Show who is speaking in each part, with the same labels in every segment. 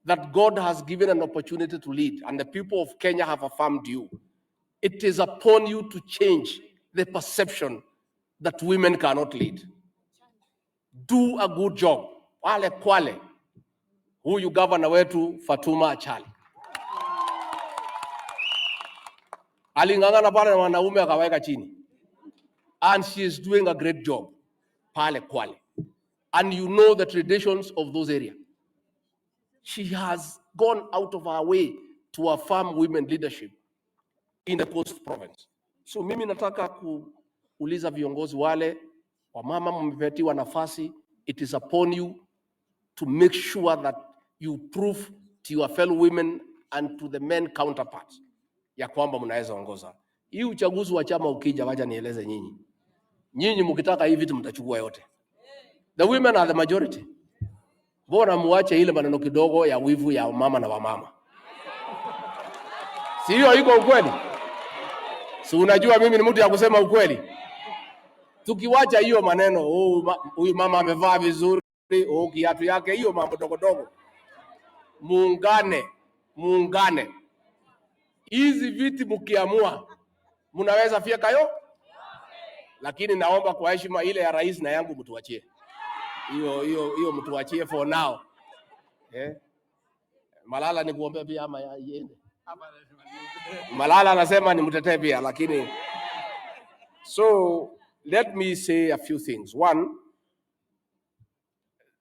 Speaker 1: that God has given an opportunity to lead, and the people of Kenya have affirmed you, it is upon you to change the perception that women cannot lead. Do a good job. Wale Kwale, huyu governor wetu Fatuma Achali alingangana pale na wanaume akaweka chini, and she is doing a great job pale Kwale, and you know the traditions of those areas. She has gone out of her way to affirm women leadership in the Coast Province. So mimi nataka kuuliza viongozi wale wamama mmepatiwa nafasi, it is upon you to make sure that you prove to your fellow women and to the men counterparts ya kwamba mnaweza ongoza. Hii uchaguzi wa chama ukija, wacha nieleze nyinyi. Nyinyi mkitaka hivi vitu mtachukua yote. The women are the majority. Bora muache ile maneno kidogo ya wivu ya mama na wamama. Si hiyo iko ukweli? Si unajua mimi ni mtu ya kusema ukweli. Tukiwacha hiyo maneno, huyu mama amevaa vizuri, kiatu yake, hiyo mambo dogo. Muungane. Hizi viti mkiamua, mnaweza fieka yo? Lakini naomba kwa heshima ile ya rais na yangu mtuachie. Hiyo mtuachie for now. Malala ni kuombea pia ama iende. Malala anasema ni mtetee pia, lakini so let me say a few things. One,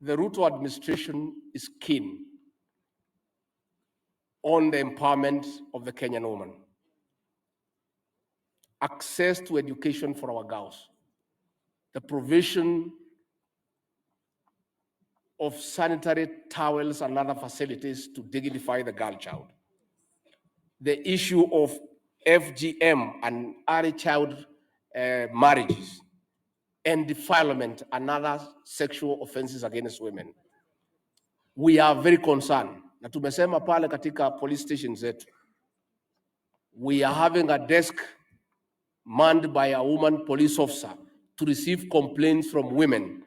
Speaker 1: the RUTO administration is keen on the empowerment of the Kenyan woman. Access to education for our girls. The provision of sanitary towels and other facilities to dignify the girl child. The issue of FGM and early child marriages and defilement and other sexual offenses against women. We are very concerned. Na tumesema pale katika police stations zetu, we are having a desk manned by a woman police officer to receive complaints from women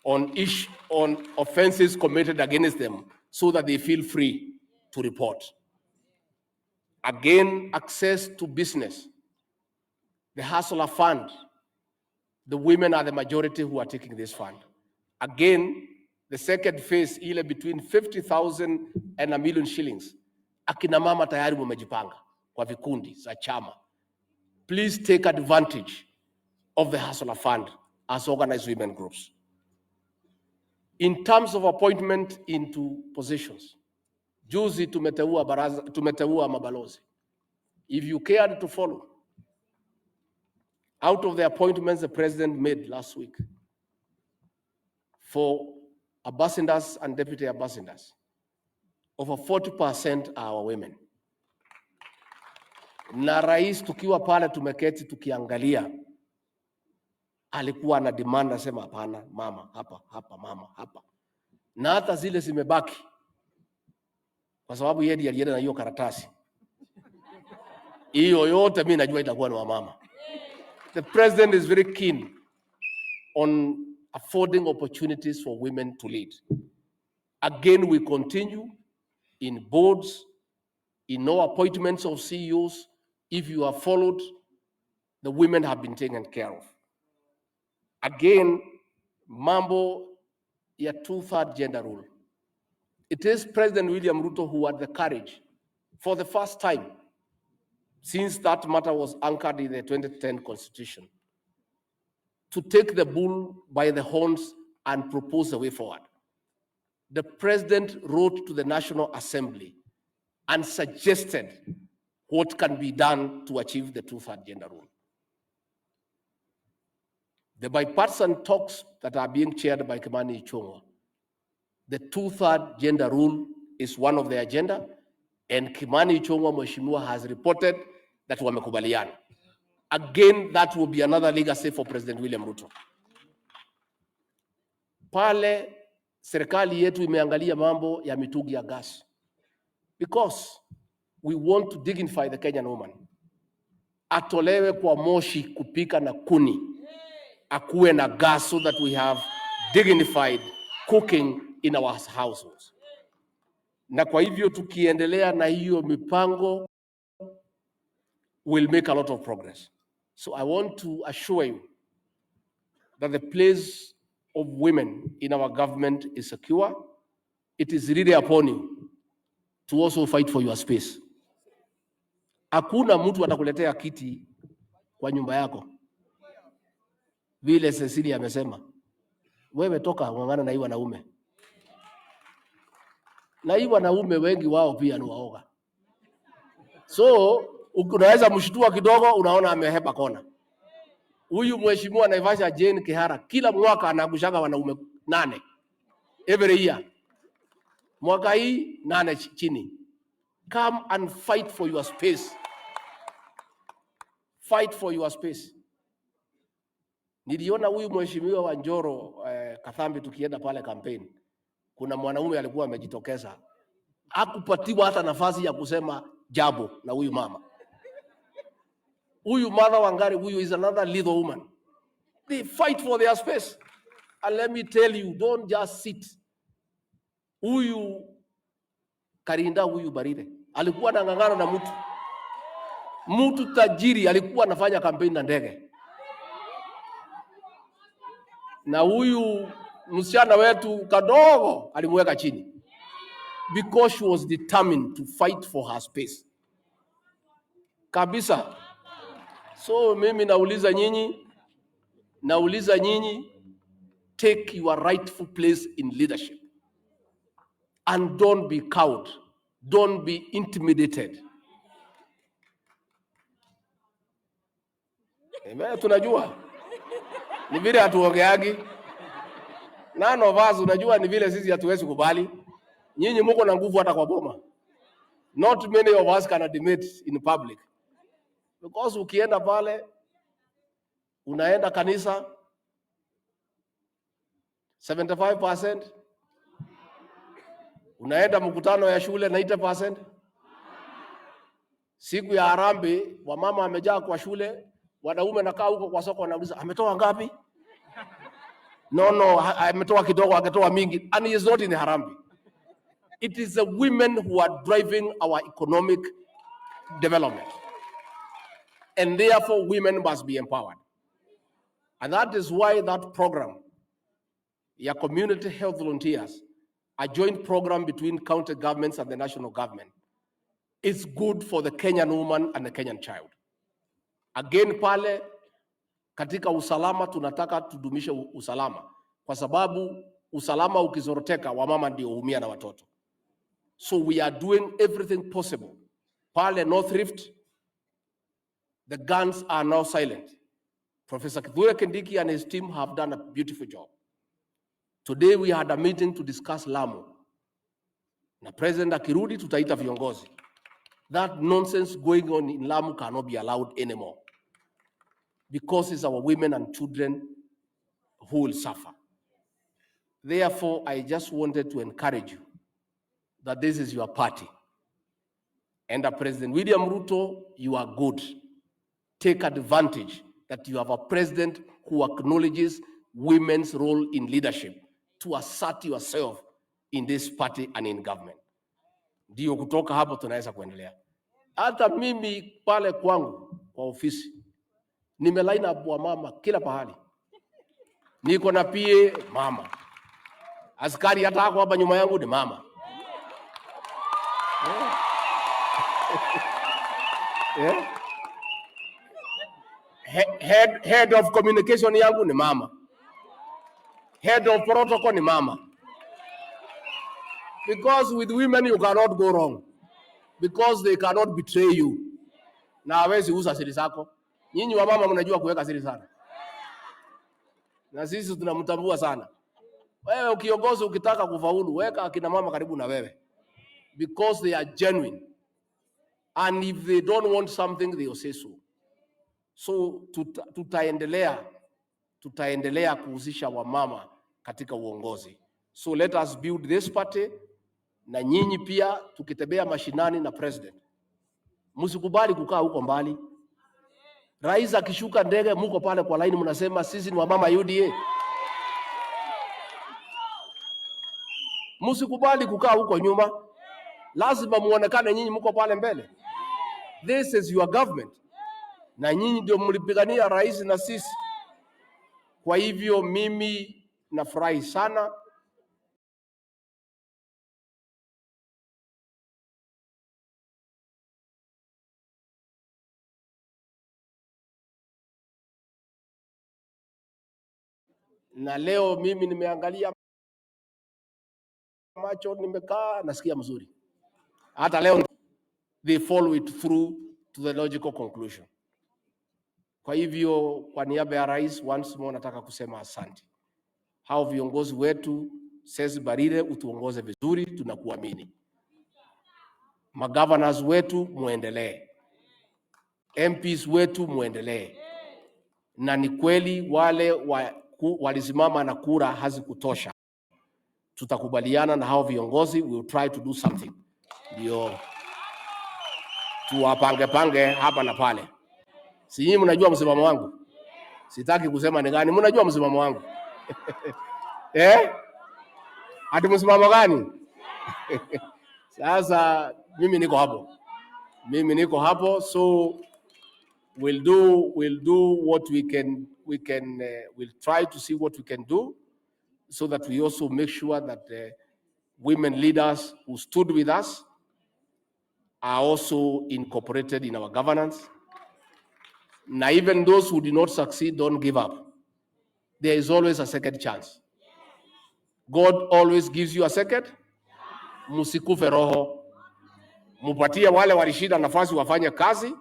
Speaker 1: on offenses committed against them so that they feel free to report. Again, access to business. The Hustler Fund. The women are the majority who are taking this fund. Again, the second phase, ile between 50,000 and 1 million shillings. Akina mama tayari mumejipanga kwa vikundi za chama. Please take advantage of the Hustler Fund as organized women groups. In terms of appointment into positions, juzi tumeteua mabalozi. If you cared to follow, out of the appointments the president made last week for ambassadors and deputy ambassadors, over 40% are our women. Na rais tukiwa pale tumeketi tukiangalia, alikuwa na demand asema hapana, mama hapa, mama hapa. Na hata zile zimebaki kwa sababu yeye ndiye alienda na hiyo karatasi. Hiyo yote mimi najua itakuwa ni wa mama. The president is very keen on affording opportunities for women to lead. Again, we continue in boards, in no appointments of CEOs. If you have followed, the women have been taken care of. Again, mambo ya 2/3 gender rule. It is President William Ruto who had the courage, for the first time, since that matter was anchored in the 2010 Constitution, to take the bull by the horns and propose a way forward. The president wrote to the National Assembly and suggested what can be done to achieve the 2/3 gender rule. The bipartisan talks that are being chaired by Kimani Ichung'wa, the 2/3 gender rule is one of the agenda, and Kimani Ichung'wa Mheshimiwa has reported that wamekubaliana. Again, that will be another legacy for President William Ruto. Pale serikali yetu imeangalia mambo ya mitungi ya gas, because we want to dignify the Kenyan woman. Atolewe kwa moshi kupika na kuni, akuwe na gas, so that we have dignified cooking in our households. Na kwa hivyo tukiendelea na hiyo mipango, we'll make a lot of progress. So I want to assure you that the place of women in our government is secure. It is really upon you to also fight for your space. Hakuna mtu atakuletea kiti kwa nyumba yako. Vile CECILY amesema, wewe toka ngangana na hii wanaume. Na hii wanaume wengi wao pia ni waoga. So unaweza mshtua kidogo, unaona ameheba kona. Huyu mheshimiwa Naivasha Jane Kihara kila mwaka anakushanga wanaume 8 every year. Mwaka hii 8 chini. Come and fight for your space. Fight for your space. Niliona huyu mheshimiwa wa Njoro Kathambi tukienda pale campaign. Kuna mwanaume alikuwa amejitokeza. Hakupatiwa hata nafasi ya kusema jambo na huyu mama. Huyu mother Wangari, huyu is another little woman. They fight for their space. And let me tell you, don't just sit. Huyu Karinda, huyu Barire alikuwa anang'ang'ana na mtu tajiri, alikuwa anafanya kampeni na ndege. Na huyu msichana wetu kadogo alimweka chini because she was determined to fight for her space kabisa. So mimi nauliza nyinyi, take your rightful place in leadership and don't be cowed, don't be intimidated. Tunajua ni vile hatuongeagi. None of us, unajua ni vile sisi hatuwezi kubali. Nyinyi mko na nguvu hata kwa boma. Not many of us can admit in public. Because ukienda pale, unaenda kanisa 75%, unaenda mkutano ya shule 90%. Siku ya harambee wamama amejaa kwa shule, wanaume nakaa huko kwa soko wanauliza ametoa ngapi? No, ametoa kidogo, akatoa mingi, and he is not in harambee. It is the women who are driving our economic development. And therefore women must be empowered. And that is why that program, your community health volunteers, a joint program between county governments and the national government, is good for the Kenyan woman and the Kenyan child. Again pale, katika usalama tunataka tudumishe usalama. Kwa sababu usalama ukizoroteka, wamama ndio huumia na watoto. So we are doing everything possible. Pale North Rift, the guns are now silent. Professor Kithure Kindiki and his team have done a beautiful job. Today we had a meeting to discuss Lamu. Na President akirudi tutaita viongozi. That nonsense going on in Lamu cannot be allowed anymore. Because it's our women and children who will suffer. Therefore, I just wanted to encourage you that this is your party. And President William Ruto, you are good. Take advantage that you have a president who acknowledges women's role in leadership to assert yourself in this party and in government. Ndio kutoka hapo tunaweza kuendelea. Hata mimi pale kwangu kwa ofisi nimelaina bwa mama kila pahali. Niko na pie mama. Askari hata hako hapa nyuma yangu ni mama. Yeah. Head of communication yangu ni mama. Head of protocol ni mama. Because with women you cannot go wrong. Because they cannot betray you. Na hawezi uza siri zako. Nyinyi wa mama mnajua kuweka siri sana. Na sisi tunamtambua sana. Wewe ukiongoza ukitaka kufaulu, weka akina mama karibu na wewe. Because they are genuine. And if they don't want something, they will say so. So tutaendelea kuhusisha wamama katika uongozi. So let us build this party, na nyinyi pia tukitembea mashinani na president. Msikubali kukaa huko mbali. Rais akishuka ndege mko pale kwa line mnasema sisi ni wamama UDA. Msikubali kukaa huko nyuma. lazima muonekane nyinyi mko pale mbele. This is your government, na nyinyi ndio mlipigania rais na sisi. Kwa hivyo mimi nafurahi sana na leo mimi nimeangalia macho, nimekaa nasikia mzuri. Hata leo they follow it through to the logical conclusion. Kwa hivyo kwa niaba ya rais, once more nataka kusema asante. Hao viongozi wetu, CECILY MBARIRE, utuongoze vizuri, tunakuamini. Magovernors wetu muendelee, MPs wetu muendelee. Na ni kweli wale walisimama na kura hazikutosha, tutakubaliana na hao viongozi, we will try to do something ndio tuwapange hapa na pale. Si nyinyi mnajua msimamo wangu, sitaki kusema ni gani, mnajua msimamo wangu. Ati msimamo gani? Sasa mimi niko hapo, so we'll do what we'll try to see what we can do so that we also make sure that the women leaders who stood with us are also incorporated in our governance. Now, even those who did not succeed, don't give up. There is always a second chance. God always gives you a second. Musikufe roho. Mupatie wale walishida nafasi wafanye kazi.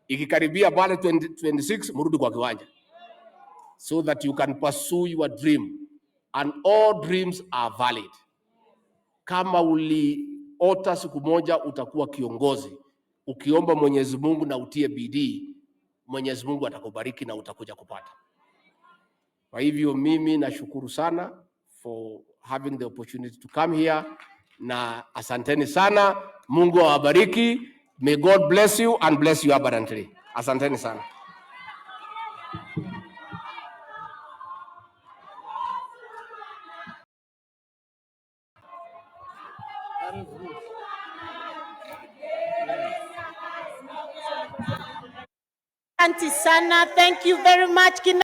Speaker 1: Ikikaribia pale 2026 murudi kwa kiwanja, so that you can pursue your dream, and all dreams are valid. Kama uliota siku moja utakuwa kiongozi, ukiomba Mwenyezi Mungu na utie bidii, Mwenyezi Mungu atakubariki na utakuja kupata. Kwa hivyo mimi nashukuru sana for having the opportunity to come here, na asanteni sana. Mungu awabariki. May God bless you and bless you abundantly. Asanteni sana.
Speaker 2: Asante sana. Thank you very much.